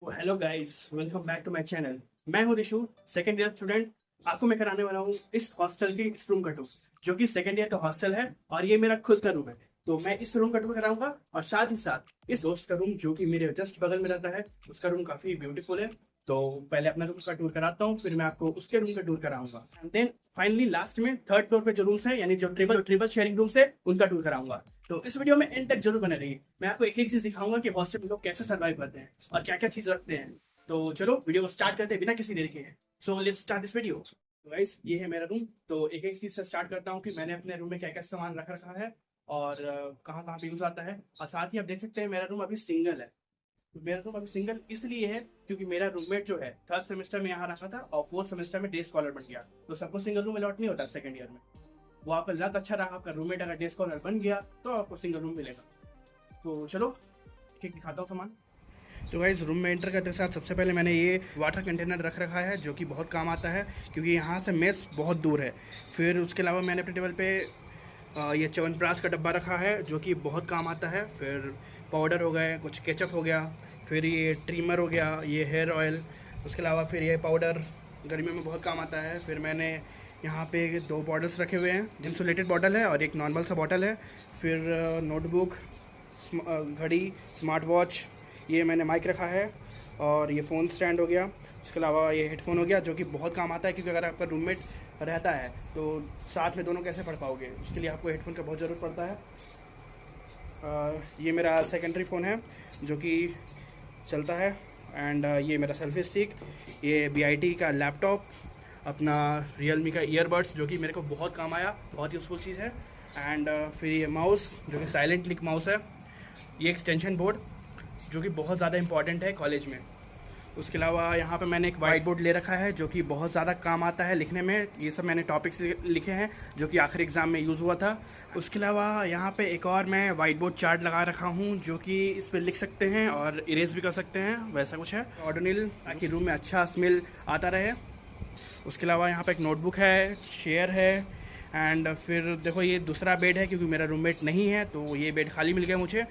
Hello guys, welcome back to my channel. मैं हूं Rishu, second year student. आपको मैं कराने वाला हूं इस हॉस्टल की इस रूम का टूर, जो कि सेकंड ईयर का हॉस्टल है और ये मेरा खुद का रूम है। तो मैं इस रूम का टूर कराऊंगा और साथ ही साथ इस दोस्त का रूम, जो कि मेरे जस्ट बगल में रहता है, उसका रूम काफी ब्यूटीफुल है। तो पहले अपना रूम का टूर कराता हूँ, फिर मैं आपको उसके रूम का टूर कराऊंगा एंड देन फाइनली लास्ट में थर्ड फ्लोर पे जो रूम्स है, यानी जो ट्रिपल शेयरिंग रूम्स है, उनका टूर कराऊंगा। तो इस वीडियो में एंड तक जरूर बने रहिए। मैं आपको एक एक चीज दिखाऊंगा कि हॉस्टल में लोग कैसे सर्वाइव करते हैं और क्या क्या चीज रखते हैं। तो चलो वीडियो को स्टार्ट करते हैं बिना किसी देरी के। So let's start this video. तो गाइस, ये है मेरा रूम। तो एक एक चीज से स्टार्ट करता हूँ कि मैंने अपने रूम में क्या क्या सामान रख रखा है और कहाँ कहाँ पे यूज आता है। और साथ ही आप देख सकते हैं मेरा रूम अभी सिंगल है। तो मेरा रूम अभी सिंगल इसलिए है क्योंकि मेरा रूममेट जो है थर्ड सेमेस्टर में यहाँ रखा था और फोर्थ सेमेस्टर में डे स्कॉलर बन गया। तो सबको सिंगल रूम अलॉट नहीं होता सेकंड ईयर में। वो आपका लक अच्छा रहा, आपका रूममेट अगर डे स्कॉलर बन गया तो आपको सिंगल रूम मिलेगा। तो चलो एक एक दिखाता हूँ सामान। तो गाइस, रूम में एंटर करते साथ सबसे पहले मैंने ये वाटर कंटेनर रख रखा है, जो कि बहुत काम आता है क्योंकि यहाँ से मेस बहुत दूर है। फिर उसके अलावा मैंने अपने टेबल पे ये च्यवनप्राश का डब्बा रखा है, जो कि बहुत काम आता है। फिर पाउडर हो गए, कुछ केचप हो गया, फिर ये ट्रिमर हो गया, ये हेयर ऑयल। उसके अलावा फिर ये पाउडर गर्मियों में बहुत काम आता है। फिर मैंने यहाँ पे दो बॉटल्स रखे हुए हैं, इंसुलेटेड बॉटल है और एक नॉर्मल सा बॉटल है। फिर नोटबुक, घड़ी, स्मार्ट वॉच, ये मैंने माइक रखा है और ये फ़ोन स्टैंड हो गया। उसके अलावा ये हेडफोन हो गया, जो कि बहुत काम आता है क्योंकि अगर आपका रूममेट रहता है तो साथ में दोनों कैसे पढ़ पाओगे, उसके लिए आपको हेडफोन का बहुत ज़रूरत पड़ता है। ये मेरा सेकेंडरी फ़ोन है जो कि चलता है। एंड ये मेरा सेल्फी स्टिक, ये BIT का लैपटॉप, अपना रियलमी का ईयरबड्स, जो कि मेरे को बहुत काम आया, बहुत यूज़फुल चीज़ है। एंड फिर ये माउस, जो कि साइलेंट क्लिक माउस है। ये एक्सटेंशन बोर्ड, जो कि बहुत ज़्यादा इंपॉर्टेंट है कॉलेज में। उसके अलावा यहाँ पे मैंने एक वाइट बोर्ड ले रखा है, जो कि बहुत ज़्यादा काम आता है लिखने में। ये सब मैंने टॉपिक्स लिखे हैं जो कि आखिरी एग्ज़ाम में यूज़ हुआ था। उसके अलावा यहाँ पे एक और मैं वाइट बोर्ड चार्ट लगा रखा हूँ, जो कि इस पर लिख सकते हैं और इरेज भी कर सकते हैं, वैसा कुछ है ऑर्डोनिल, ताकि रूम में अच्छा स्मेल आता रहे। उसके अलावा यहाँ पे एक नोटबुक है, चेयर है। एंड फिर देखो, ये दूसरा बेड है क्योंकि मेरा रूममेट नहीं है, तो ये बेड खाली मिल गया मुझे।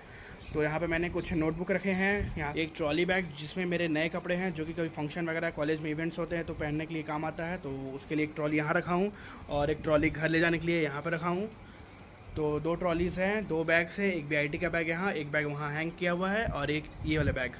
तो यहाँ पे मैंने कुछ नोटबुक रखे हैं। यहाँ एक ट्रॉली बैग, जिसमें मेरे नए कपड़े हैं, जो कि कभी फंक्शन वगैरह कॉलेज में इवेंट्स होते हैं तो पहनने के लिए काम आता है, तो उसके लिए एक ट्रॉली यहाँ रखा हूँ और एक ट्रॉली घर ले जाने के लिए यहाँ पर रखा हूँ। तो दो ट्रॉलीज़ हैं, दो बैग्स हैं, एक BIT का बैग यहाँ, एक बैग वहाँ हैंग किया हुआ है और एक ये वाला बैग।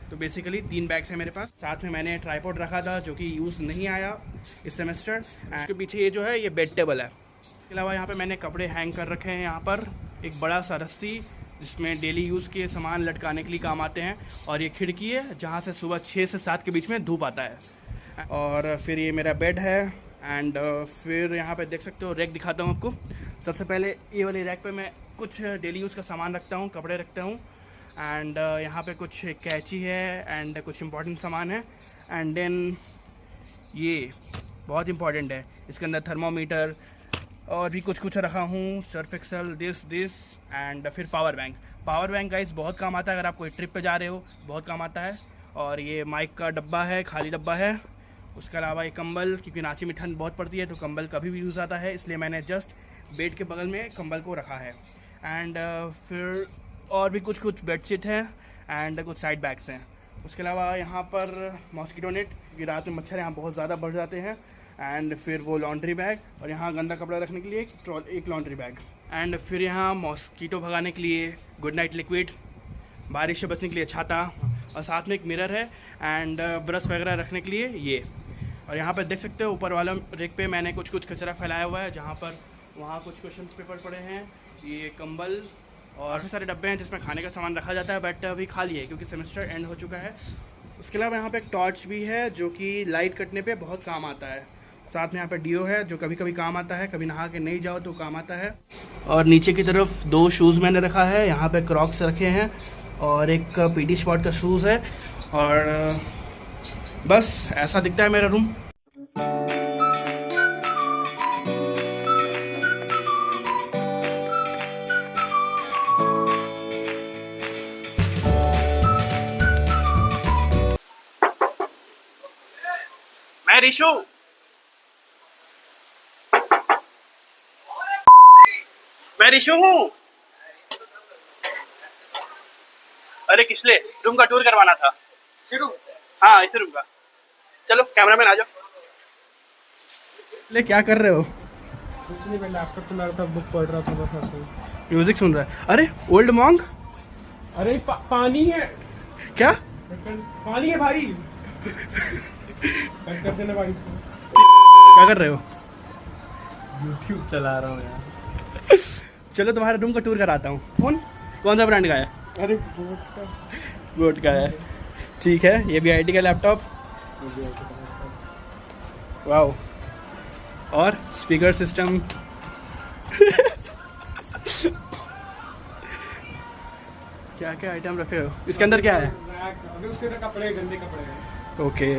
तो बेसिकली 3 बैग्स हैं मेरे पास। साथ में मैंने ट्राईपॉड रखा था, जो कि यूज़ नहीं आया इस सेमेस्टर। उसके पीछे ये जो है, ये बेड टेबल है। इसके अलावा यहाँ पे मैंने कपड़े हैंग कर रखे हैं। यहाँ पर एक बड़ा सा रस्सी, जिसमें डेली यूज़ के सामान लटकाने के लिए काम आते हैं। और ये खिड़की है जहाँ से सुबह 6 से 7 के बीच में धूप आता है। और फिर ये मेरा बेड है। एंड फिर यहाँ पे देख सकते हो, रैक दिखाता हूँ आपको। सबसे पहले ये वाली रैक पे मैं कुछ डेली यूज़ का सामान रखता हूँ, कपड़े रखता हूँ। एंड यहाँ पे कुछ कैंची है एंड कुछ इंपॉर्टेंट सामान है। एंड देन ये बहुत इंपॉर्टेंट है, इसके अंदर थर्मोमीटर और भी कुछ कुछ रखा हूँ, सर्फ एक्सल, दिस एंड फिर power bank. Power bank guys बहुत काम आता है, अगर आप कोई ट्रिप पे जा रहे हो बहुत काम आता है। और ये माइक का डब्बा है, खाली डब्बा है। उसके अलावा ये कंबल, क्योंकि रांची में ठंड बहुत पड़ती है तो कंबल कभी भी यूज़ आता है, इसलिए मैंने जस्ट बेड के बगल में कंबल को रखा है। एंड फिर और भी कुछ कुछ बेडशीट है एंड कुछ साइड बैग्स हैं। उसके अलावा यहाँ पर मॉस्किटो नेट, क्योंकि रात में मच्छर यहाँ बहुत ज़्यादा बढ़ जाते हैं। एंड फिर वो लॉन्ड्री बैग, और यहाँ गंदा कपड़ा रखने के लिए एक लॉन्ड्री बैग। एंड फिर यहाँ मॉस्किटो भगाने के लिए गुड नाइट लिक्विड, बारिश से बचने के लिए छाता, और साथ में एक मिरर है एंड ब्रश वगैरह रखने के लिए ये। और यहाँ पर देख सकते हो, ऊपर वाला रेक पे मैंने कुछ कुछ कचरा फैलाया हुआ है, जहाँ पर वहाँ कुछ क्वेश्चन पेपर पड़े हैं, ये कंबल और काफ़ी सारे डब्बे हैं जिसमें खाने का सामान रखा जाता है, बट अभी खाली है क्योंकि सेमेस्टर एंड हो चुका है। उसके अलावा यहाँ पे एक टॉर्च भी है, जो कि लाइट कटने पे बहुत काम आता है। साथ में यहाँ पे डीओ है, जो कभी कभी काम आता है, कभी नहा के नहीं जाओ तो काम आता है। और नीचे की तरफ 2 शूज़ मैंने रखा है, यहाँ पे क्रॉक्स रखे हैं और एक PT स्पॉट का शूज़ है। और बस ऐसा दिखता है मेरा रूम। मैं ऋषु, मैं ऋषु हूँ। अरे किसले रूम का टूर करवाना था। शुरू? हाँ इसी रूम का। चलो कैमरामैन आ जाओ। ले क्या कर रहे हो? कुछ नहीं, मैं लैपटॉप चला रहा था, बुक पढ़ रहा था बस ऐसे ही। म्यूजिक सुन रहा है? अरे ओल्ड मॉन्ग। अरे पानी है क्या? पानी है भाई। कर देना भाई इसको। क्या कर रहे हो? यूट्यूब चला रहा हूँ यार। चलो तुम्हारे रूम का टूर कराता हूँ। कौन सा ब्रांड का है? अरे बोट का है। ठीक है, ये भी BIT का लैपटॉप। वाओ। और स्पीकर सिस्टम। क्या क्या आइटम रखे हो इसके अंदर? क्या है? अभी उसके अंदर कपड़े, गंदे कपड़े हैं। ओके।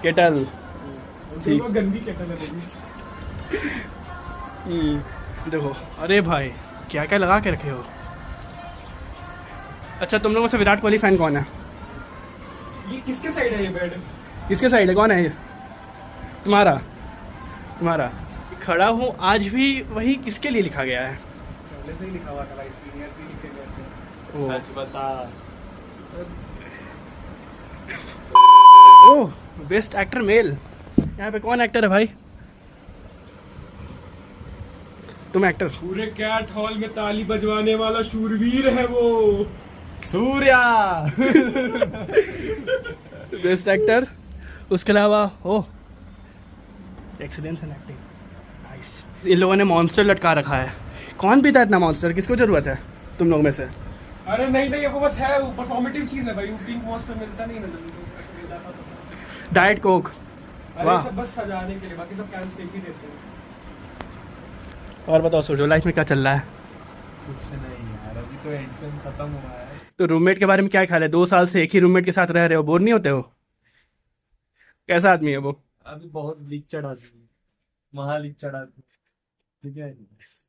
केटल। वो गंदी केटल है देखो, अरे भाई क्या क्या लगा के रखे हो। अच्छा, तुम लोगों से विराट कोहली फैन कौन है? ये किसके साइड है ये बेड? किसके साइड है? कौन है ये? तुम्हारा? तुम्हारा खड़ा हूँ आज भी वही किसके लिए लिखा गया है? पहले से ही लिखा हुआ था भाई, सीनियर से लिखे गए थे। ओ। सच बता। ओह, बेस्ट एक्टर मेल। यहाँ पे कौन एक्टर है भाई? तुम एक्टर? पूरे कैट हॉल में ताली बजवाने वाला शूरवीर है वो, सूर्या। Best actor. उसके अलावा हो एक्सीलेंस इन एक्टिंग। नाइस। इन लोगों ने मॉन्स्टर लटका रखा है। कौन पीता है इतना मॉन्स्टर? किसको जरूरत है तुम लोग में से? अरे नहीं नहीं, वो बस है, वो परफॉर्मेटिव चीज है भाई। वो पिंक मॉन्स्टर मिलता नहीं ना डाइट कोक। अरे वाह। सब बस सजाने के लिए, बाकी सब कैंस फेंक ही देते हैं। और बताओ सोचो, लाइफ में क्या चल रहा है? कुछ नहीं यार, अभी तो एग्जाम खत्म हुआ है। तो रूममेट के बारे में क्या ख्याल है? 2 साल से एक ही रूममेट के साथ रह रहे हो, बोर नहीं होते हो? कैसा आदमी है वो? अभी बहुत लीचड़ आदमी, महालीचड़ आदमी। ठीक है,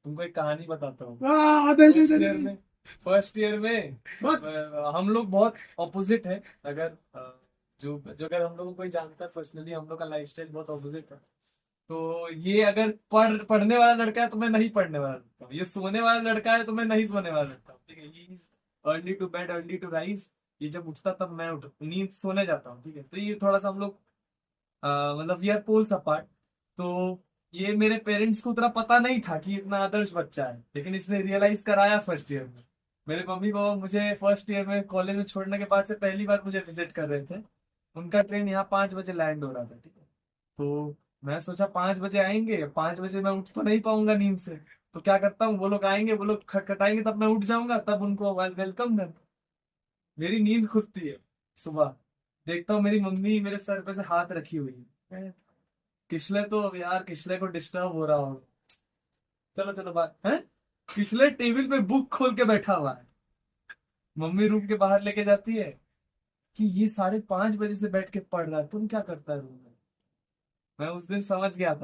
तुमको एक कहानी बताता हूँ। फर्स्ट ईयर में हम लोग बहुत ऑपोजिट है। अगर अगर हम लोग को कोई जानता है पर्सनली, हम लोग का लाइफस्टाइल बहुत ऑपोजिट है। तो ये अगर पढ़ने वाला लड़का है तो मैं नहीं पढ़ने वाला लड़का हूँ। ये सोने वाला लड़का है तो मैं नहीं सोने वाला लड़का हूँ। ठीक है, ये early to bed early to rise. ये जब उठता तब मैं नींद सोने जाता हूँ। ठीक है, तो ये थोड़ा सा हम लोग मतलब वी आर पोल्स अपार्ट। तो ये मेरे पेरेंट्स को उतना पता नहीं था कि इतना आदर्श बच्चा है, लेकिन इसने रियलाइज कराया फर्स्ट ईयर में। मेरे मम्मी पापा मुझे फर्स्ट ईयर में कॉलेज में छोड़ने के बाद से पहली बार मुझे विजिट कर रहे थे। उनका ट्रेन यहाँ 5 बजे लैंड हो रहा था। ठीक है, तो मैं सोचा 5 बजे आएंगे, 5 बजे मैं उठ तो नहीं पाऊंगा नींद से। तो क्या करता हूँ, वो लोग आएंगे, वो लोग खटखटाएंगे, तब मैं उठ जाऊंगा, तब उनको वेलकम करता। मेरी नींद खुलती है सुबह, देखता हूँ मेरी मम्मी मेरे सर पे से हाथ रखी हुई है। किशले तो यार, किशले को डिस्टर्ब हो रहा हो। चलो चलो बात है। किशले टेबल पे बुक खोल के बैठा हुआ है। मम्मी रूम के बाहर लेके जाती है कि ये 5:30 बजे से बैठ के पढ़ रहा है, तुम क्या करता है रूम में। मैं उस दिन समझ गया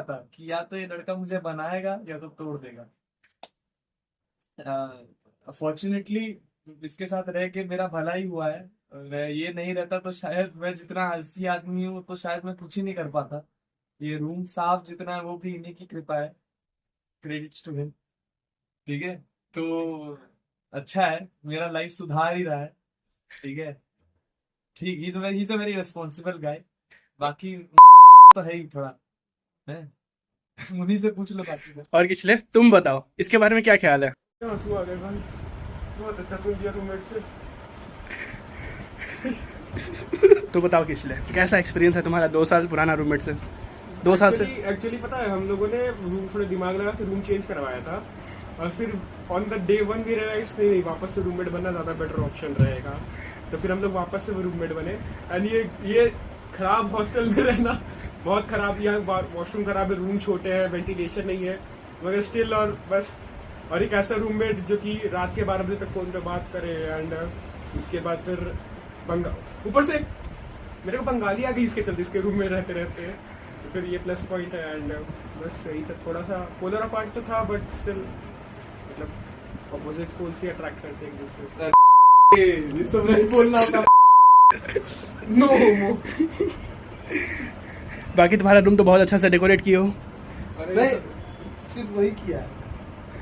था, कि या तो ये लड़का मुझे बनाएगा या तो तोड़ देगा। फॉर्चुनेटली इसके साथ रह के मेरा भला ही हुआ है। मैं ये नहीं रहता तो शायद मैं जितना आलसी आदमी हूँ तो शायद मैं कुछ ही नहीं कर पाता। ये रूम साफ जितना है वो भी इन्हीं की कृपा है। Credits to him. ठीक है, तो अच्छा है, मेरा लाइफ सुधार ही रहा है। ठीक है, ठीक, he is a very responsible guy. बाकी तो है ही थोड़ा है। उन्हीं से पूछ लो बाकी का। और किचले तुम बताओ, इसके बारे में क्या ख्याल है? आंसू आ गए भाई, बहुत अच्छा सुन दिया रूममेट से। तो बताओ किचले, कैसा एक्सपीरियंस है तुम्हारा 2 साल पुराना रूममेट से? 2 साल से एक्चुअली पता है, हम लोगों ने रूम थोड़ा दिमाग लगा के रूम चेंज करवाया था, और फिर ऑन द डे 1 भी रियलाइज नहीं, वापस से रूममेट बनना ज़्यादा बेटर ऑप्शन रहेगा। तो फिर हम लोग वापस से वो रूममेट बने। एंड ये खराब हॉस्टल में रहना बहुत खराब। यहाँ वॉशरूम खराब है, रूम छोटे हैं, वेंटिलेशन नहीं है, मगर स्टिल। और बस, और एक ऐसा रूममेट जो कि रात के 12 बजे तक फ़ोन पे बात करे। एंड इसके बाद फिर ऊपर से मेरे को बंगाली आ गई इसके चलते, इसके रूम में रहते रहते हैं। तो फिर ये प्लस पॉइंट है। एंड बस यही सब, थोड़ा सा पोलर अपार्ट तो था, बट स्टिल मतलब अपोजिट पोल से अट्रैक्ट करते हैं एक दूसरे को। ये सब नहीं बोलना होता। नो होमो। बाकी तुम्हारा रूम तो बहुत अच्छा से डेकोरेट किए हो। नहीं, सिर्फ वही किया है।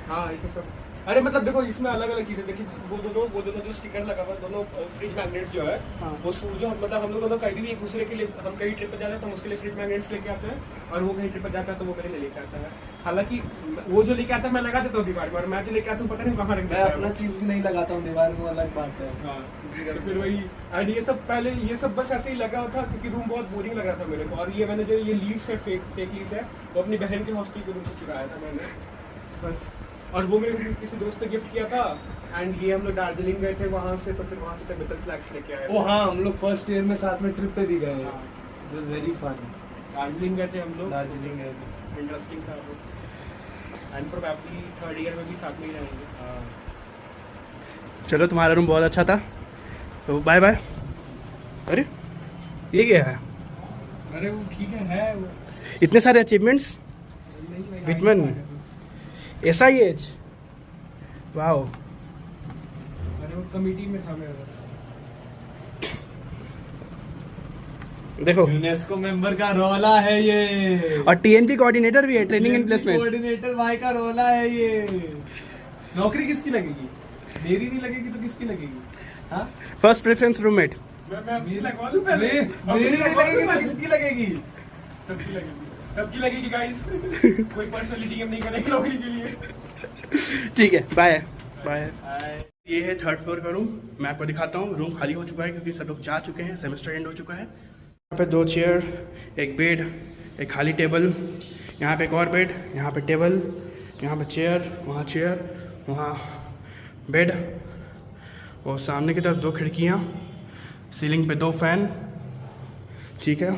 हाँ, ये सब अरे मतलब देखो इसमें अलग अलग चीजें देखिए, वो दोनों जो स्टिकर लगा हुआ है, दोनों फ्रिज मैग्नेट्स जो है हाँ। वो जो मतलब हम लोग दोनों कहीं भी एक दूसरे के लिए, हम कहीं ट्रिप पर जाते हैं तो हम उसके लिए फ्रिज मैग्नेट्स लेके आते हैं, और वो कहीं ट्रिप पर जाता है तो वो मेरे लिए लेके आता है। हालांकि वो जो लेके आता है मैं लगा देता हूँ दीवार पर, और मैं जो लेके आता हूँ पता नहीं कहाँ रख मैं देता है अपना वो। चीज भी नहीं लगाता हूँ दीवार में, अलग बात है। हाँ, तो फिर वही एंड ये सब पहले ये सब बस ऐसे ही लगा हुआ था क्योंकि रूम बहुत बोरिंग लग रहा था मेरे को। और ये मैंने जो ये लीव्स है, फेक लीव्स है, वो अपनी बहन के हॉस्टल के रूम से चुराया था मैंने बस। और वो मेरे किसी दोस्त ने गिफ्ट किया था। एंड ये हम लोग दार्जिलिंग गए थे वहाँ से, तो फिर वहाँ से तिब्बतन फ्लैग्स लेके आए ओ हाँ, हम लोग फर्स्ट ईयर में साथ में ट्रिप पे भी गए। हाँ। It was very fun. Darjeeling गए थे हम लोग, दार्जिलिंग गए थे। इंटरेस्टिंग था बस। एंड प्रोबेबली थर्ड ईयर में भी साथ में ही रहेंगे। चलो, तुम्हारा रूम बहुत अच्छा था, तो बाय बाय। अरे ये क्या है? अरे वो ठीक है वो इतने सारे अचीवमेंट्स विटमन, ऐसा ही एज, वाओ। अरे वो कमेटी में था मेरा। देखो, यूनेस्को मेंबर का रोला है ये, और टीएनपी कोऑर्डिनेटर भी है, ट्रेनिंग एंड प्लेसमेंट। कोऑर्डिनेटर भाई का रोला है ये। नौकरी किसकी लगेगी? मेरी नहीं लगेगी तो किसकी लगेगी? हाँ, फर्स्ट प्रेफरेंस रूममेट। मैं अपनी लगवा लूं पहले। मेरी नहीं लगेगी तो किसकी लगेगी? सबकी लगेगी, सबकी लगेगी गाइस। कोई पर्सनली डीएम नहीं करेगा नौकरी के लिए। ठीक है, बाय बाय। ये है थर्ड फ्लोर का रूम, मैं आपको दिखाता हूँ। रूम खाली हो चुका है क्योंकि सब लोग जा चुके हैं, सेमेस्टर एंड हो चुका है। यहाँ पे 2 चेयर, एक बेड, एक खाली टेबल, यहाँ पे एक और बेड, यहाँ पे टेबल, यहाँ पे चेयर, वहाँ बेड, और सामने की तरफ 2 खिड़कियाँ, सीलिंग पे 2 फैन, ठीक है।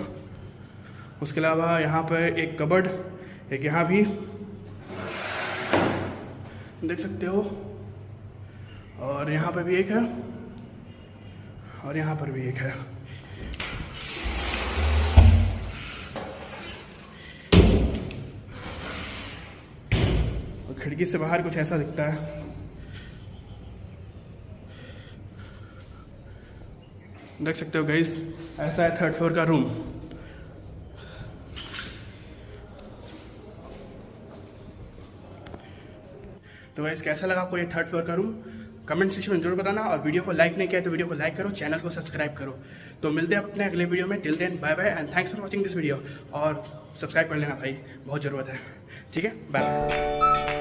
उसके अलावा यहाँ पे एक कबर्ड, एक यहाँ भी देख सकते हो, और यहाँ पे भी एक है, और यहाँ पर भी एक है। और खिड़की से बाहर कुछ ऐसा दिखता है। देख सकते हो गाइस, ऐसा है थर्ड फ्लोर का रूम। तो गाइस, कैसा लगा आपको ये थर्ड फ्लोर का रूम? कमेंट सेक्शन में जरूर बताना, और वीडियो को लाइक नहीं किया तो वीडियो को लाइक करो, चैनल को सब्सक्राइब करो। तो मिलते हैं अपने अगले वीडियो में। Till then bye bye and thanks for watching this video. और सब्सक्राइब कर लेना भाई, बहुत ज़रूरत है। ठीक है, बाय।